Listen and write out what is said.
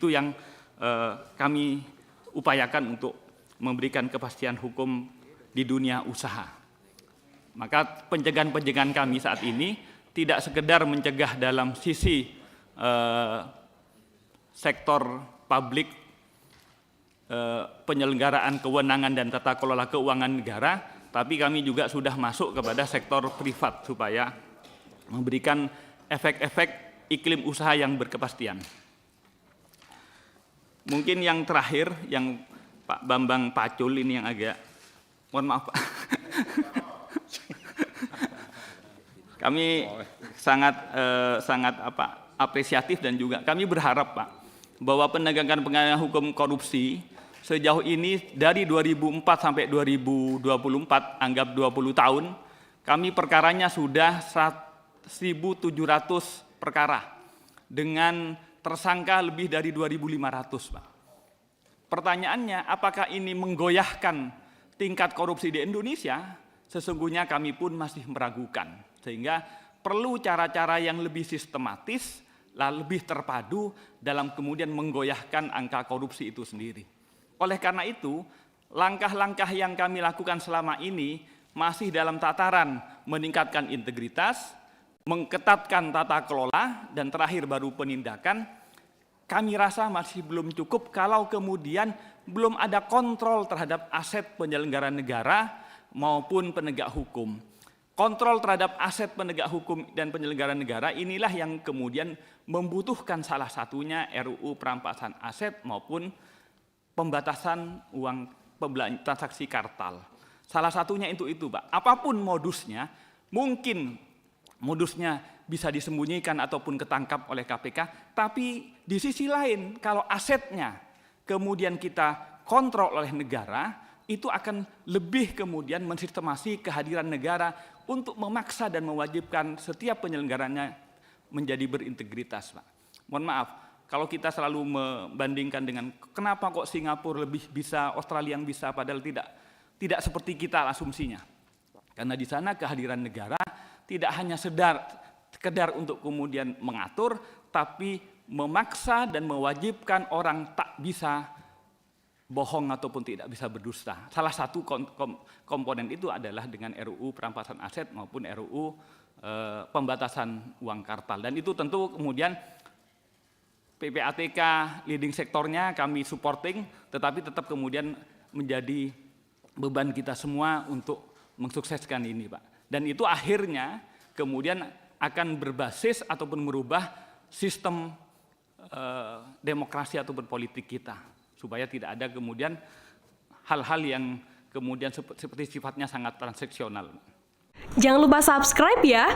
Itu yang kami upayakan untuk memberikan kepastian hukum di dunia usaha. Maka pencegahan-pencegahan kami saat ini tidak sekedar mencegah dalam sisi sektor publik, penyelenggaraan kewenangan dan tata kelola keuangan negara, tapi kami juga sudah masuk kepada sektor privat supaya memberikan efek-efek iklim usaha yang berkepastian. Mungkin yang terakhir, yang Pak Bambang Pacul ini yang agak, mohon maaf Pak. Kami sangat apresiatif dan juga kami berharap Pak, bahwa penegakan hukum korupsi sejauh ini dari 2004 sampai 2024, anggap 20 tahun, kami perkaranya sudah 1.700 perkara dengan tersangka lebih dari 2.500 Pak. Pertanyaannya, apakah ini menggoyahkan tingkat korupsi di Indonesia? Sesungguhnya kami pun masih meragukan, sehingga perlu cara-cara yang lebih sistematis, lebih terpadu dalam kemudian menggoyahkan angka korupsi itu sendiri. Oleh karena itu, langkah-langkah yang kami lakukan selama ini masih dalam tataran meningkatkan integritas, mengetatkan tata kelola, dan terakhir baru penindakan. Kami rasa masih belum cukup kalau kemudian belum ada kontrol terhadap aset penyelenggara negara maupun penegak hukum. Kontrol terhadap aset penegak hukum dan penyelenggara negara inilah yang kemudian membutuhkan salah satunya RUU perampasan aset maupun pembatasan uang transaksi kartal. Salah satunya itu Pak. Apapun modusnya, mungkin modusnya bisa disembunyikan ataupun ketangkap oleh KPK, tapi di sisi lain kalau asetnya kemudian kita kontrol oleh negara, itu akan lebih kemudian mensistemasi kehadiran negara untuk memaksa dan mewajibkan setiap penyelenggaranya menjadi berintegritas Pak. Mohon maaf, kalau kita selalu membandingkan dengan kenapa kok Singapura lebih bisa, Australia yang bisa, padahal tidak seperti kita asumsinya. Karena di sana kehadiran negara tidak hanya sekedar untuk kemudian mengatur, tapi memaksa dan mewajibkan orang tak bisa bohong ataupun tidak bisa berdusta. Salah satu komponen itu adalah dengan RUU perampasan aset maupun RUU pembatasan uang kartal. Dan itu tentu kemudian PPATK leading sektornya kami supporting, tetapi tetap kemudian menjadi beban kita semua untuk mensukseskan ini Pak. Dan itu akhirnya kemudian akan berbasis ataupun merubah sistem demokrasi ataupun politik kita, supaya tidak ada kemudian hal-hal yang kemudian seperti sifatnya sangat transaksional. Jangan lupa subscribe ya.